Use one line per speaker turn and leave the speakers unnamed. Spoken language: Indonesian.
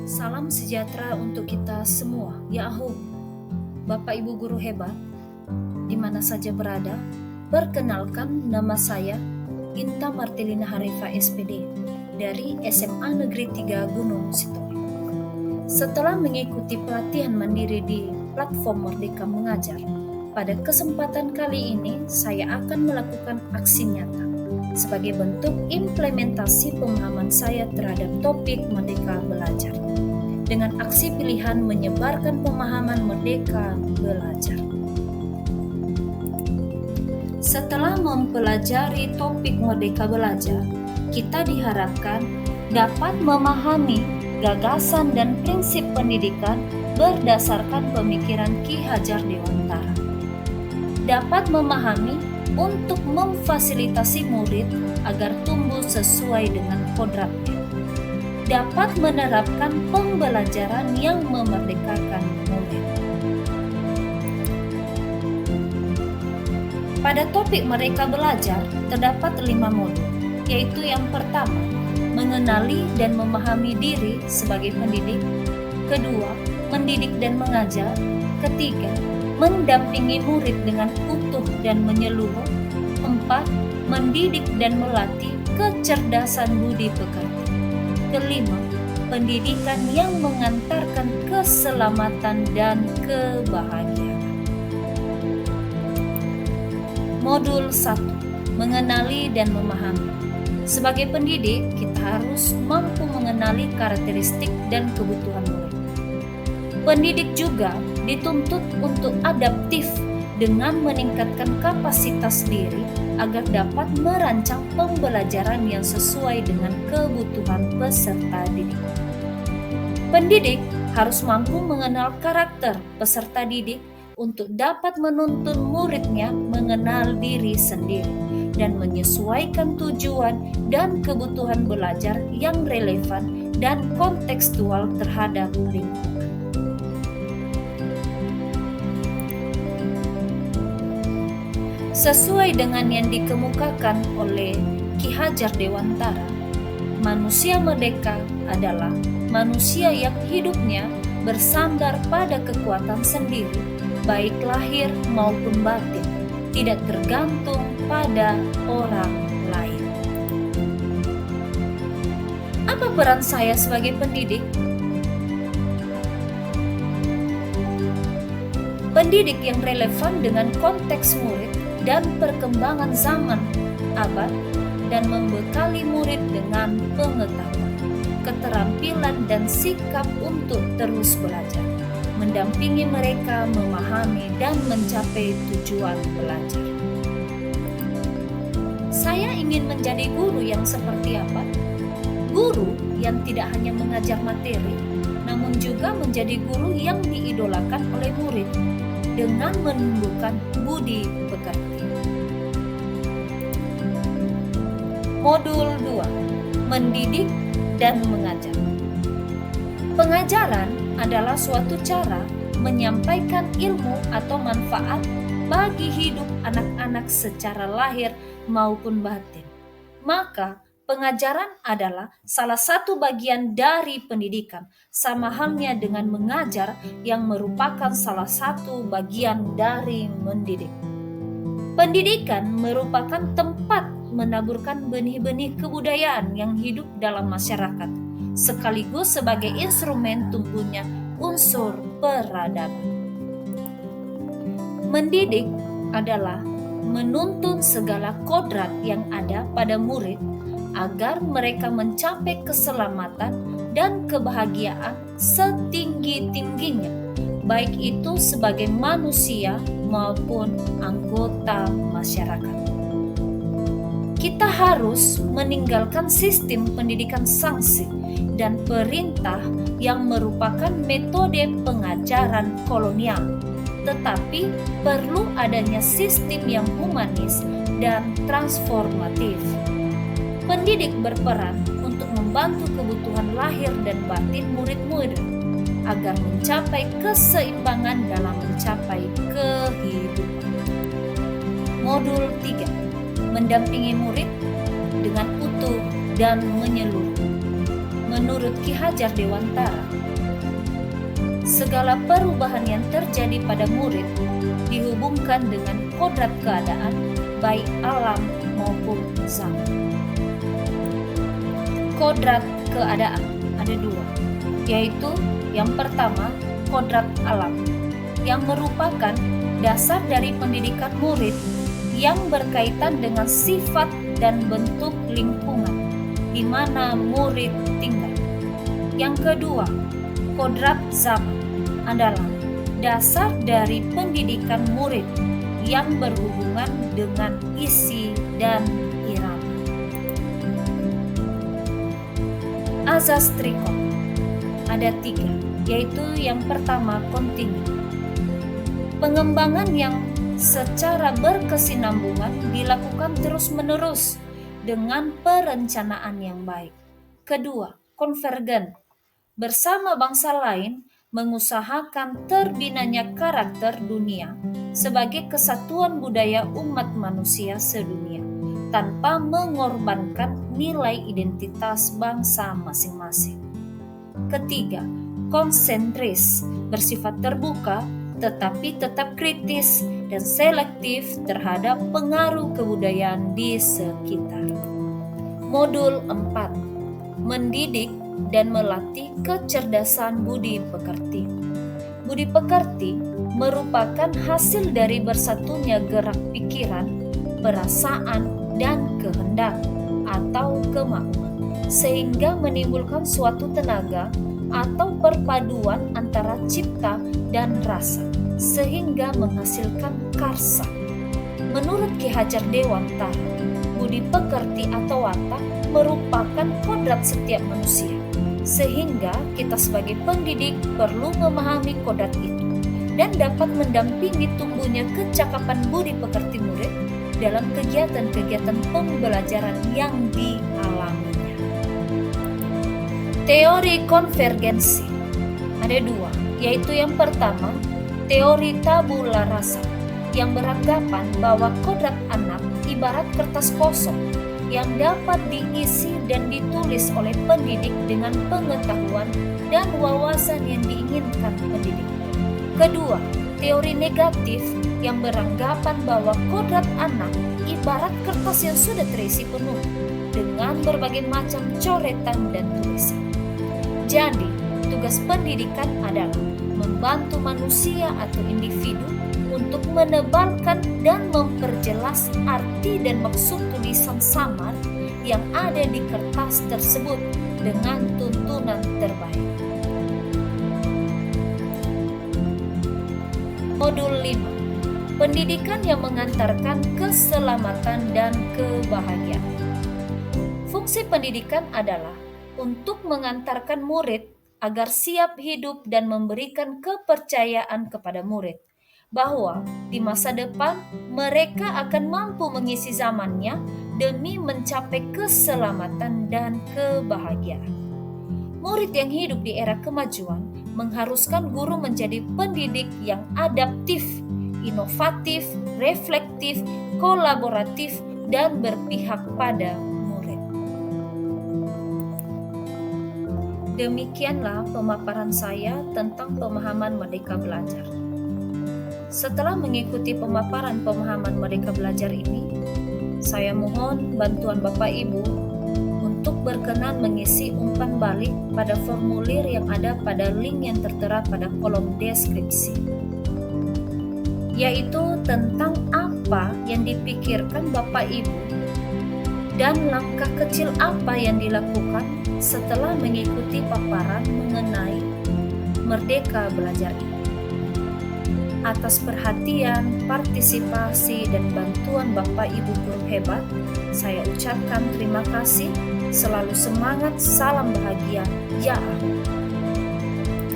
Salam sejahtera untuk kita semua. Yahoo, Bapak Ibu guru hebat, di mana saja berada. Perkenalkan, nama saya Inta Martelina Harifa SPD dari SMA Negeri 3 Gunung Sitoli. Setelah mengikuti pelatihan mandiri di platform Merdeka Mengajar, pada kesempatan kali ini saya akan melakukan aksi nyata sebagai bentuk implementasi pemahaman saya terhadap topik Merdeka Belajar dengan aksi pilihan menyebarkan pemahaman Merdeka Belajar. Setelah mempelajari topik Merdeka Belajar, kita diharapkan dapat memahami gagasan dan prinsip pendidikan berdasarkan pemikiran Ki Hajar Dewantara. Dapat memahami untuk memfasilitasi murid agar tumbuh sesuai dengan kodratnya. Dapat menerapkan pembelajaran yang memerdekakan murid. Pada topik Merdeka Belajar terdapat 5 modul, yaitu yang pertama, mengenali dan memahami diri sebagai pendidik. Kedua, mendidik dan mengajar. Ketiga, mendampingi murid dengan utuh dan menyeluruh. 4. Mendidik dan melatih kecerdasan budi pekerti. Kelima, pendidikan yang mengantarkan keselamatan dan kebahagiaan. Modul 1. Mengenali dan memahami. Sebagai pendidik, kita harus mampu mengenali karakteristik dan kebutuhan murid. Pendidik juga dituntut untuk adaptif dengan meningkatkan kapasitas diri agar dapat merancang pembelajaran yang sesuai dengan kebutuhan peserta didik. Pendidik harus mampu mengenal karakter peserta didik untuk dapat menuntun muridnya mengenal diri sendiri dan menyesuaikan tujuan dan kebutuhan belajar yang relevan dan kontekstual terhadap lingkungan. Sesuai dengan yang dikemukakan oleh Ki Hajar Dewantara, manusia merdeka adalah manusia yang hidupnya bersandar pada kekuatan sendiri, baik lahir maupun batin, tidak tergantung pada orang lain. Apa peran saya sebagai pendidik? Pendidik yang relevan dengan konteks murid dan perkembangan zaman abad dan membekali murid dengan pengetahuan, keterampilan dan sikap untuk terus belajar, mendampingi mereka memahami dan mencapai tujuan belajar. Saya ingin menjadi guru yang seperti apa? Guru yang tidak hanya mengajar materi, namun juga menjadi guru yang diidolakan oleh murid dengan menumbuhkan budi pekerti. Modul 2. Mendidik dan mengajar. Pengajaran adalah suatu cara menyampaikan ilmu atau manfaat bagi hidup anak-anak secara lahir maupun batin. Maka, pengajaran adalah salah satu bagian dari pendidikan, sama halnya dengan mengajar yang merupakan salah satu bagian dari mendidik. Pendidikan merupakan tempat menaburkan benih-benih kebudayaan yang hidup dalam masyarakat, sekaligus sebagai instrumen tumbuhnya unsur peradaban. Mendidik adalah menuntun segala kodrat yang ada pada murid agar mereka mencapai keselamatan dan kebahagiaan setinggi-tingginya, baik itu sebagai manusia maupun anggota masyarakat. Kita harus meninggalkan sistem pendidikan sanksi dan perintah yang merupakan metode pengajaran kolonial, tetapi perlu adanya sistem yang humanis dan transformatif. Pendidik berperan untuk membantu kebutuhan lahir dan batin murid-murid agar mencapai keseimbangan dalam mencapai kehidupan. Modul 3. Mendampingi murid dengan utuh dan menyeluruh. Menurut Ki Hajar Dewantara, segala perubahan yang terjadi pada murid dihubungkan dengan kodrat keadaan, baik alam maupun zaman. Kodrat keadaan ada dua, yaitu yang pertama kodrat alam, yang merupakan dasar dari pendidikan murid yang berkaitan dengan sifat dan bentuk lingkungan di mana murid tinggal. Yang kedua, kodrat zaman adalah dasar dari pendidikan murid yang berhubungan dengan isi dan irama. Azas Trikop ada 3, yaitu yang pertama kontinu. Pengembangan yang secara berkesinambungan dilakukan terus-menerus dengan perencanaan yang baik. Kedua, konvergen. Bersama bangsa lain mengusahakan terbinanya karakter dunia sebagai kesatuan budaya umat manusia sedunia tanpa mengorbankan nilai identitas bangsa masing-masing. Ketiga, konsentris, bersifat terbuka tetapi tetap kritis dan selektif terhadap pengaruh kebudayaan di sekitar. Modul 4. Mendidik dan melatih kecerdasan budi pekerti. Budi pekerti merupakan hasil dari bersatunya gerak pikiran, perasaan, dan kehendak atau kemauan, sehingga menimbulkan suatu tenaga atau perpaduan antara cipta dan rasa, sehingga menghasilkan karsa. Menurut Ki Hajar Dewantara, budi pekerti atau watak merupakan kodrat setiap manusia, sehingga kita sebagai pendidik perlu memahami kodrat itu dan dapat mendampingi tumbuhnya kecakapan budi pekerti murid dalam kegiatan-kegiatan pembelajaran yang dialaminya. Teori konvergensi ada 2, yaitu yang pertama, teori tabula rasa, yang beranggapan bahwa kodrat anak ibarat kertas kosong yang dapat diisi dan ditulis oleh pendidik dengan pengetahuan dan wawasan yang diinginkan pendidik. Kedua, teori negatif yang beranggapan bahwa kodrat anak ibarat kertas yang sudah terisi penuh dengan berbagai macam coretan dan tulisan. Jadi, tugas pendidikan adalah membantu manusia atau individu untuk menebalkan dan memperjelas arti dan maksud tulisan samar yang ada di kertas tersebut dengan tuntunan terbaik. Modul 5. Pendidikan yang mengantarkan keselamatan dan kebahagiaan. Fungsi pendidikan adalah untuk mengantarkan murid agar siap hidup dan memberikan kepercayaan kepada murid bahwa di masa depan mereka akan mampu mengisi zamannya demi mencapai keselamatan dan kebahagiaan. Murid yang hidup di era kemajuan mengharuskan guru menjadi pendidik yang adaptif, inovatif, reflektif, kolaboratif, dan berpihak pada murid. Demikianlah pemaparan saya tentang pemahaman Merdeka Belajar. Setelah mengikuti pemaparan pemahaman Merdeka Belajar ini, saya mohon bantuan Bapak Ibu untuk berkenan mengisi umpan balik pada formulir yang ada pada link yang tertera pada kolom deskripsi, yaitu tentang apa yang dipikirkan Bapak Ibu dan langkah kecil apa yang dilakukan setelah mengikuti paparan mengenai Merdeka Belajar ini. Atas perhatian, partisipasi, dan bantuan Bapak Ibu guru hebat, saya ucapkan terima kasih. Selalu semangat, salam bahagia, ya Allah.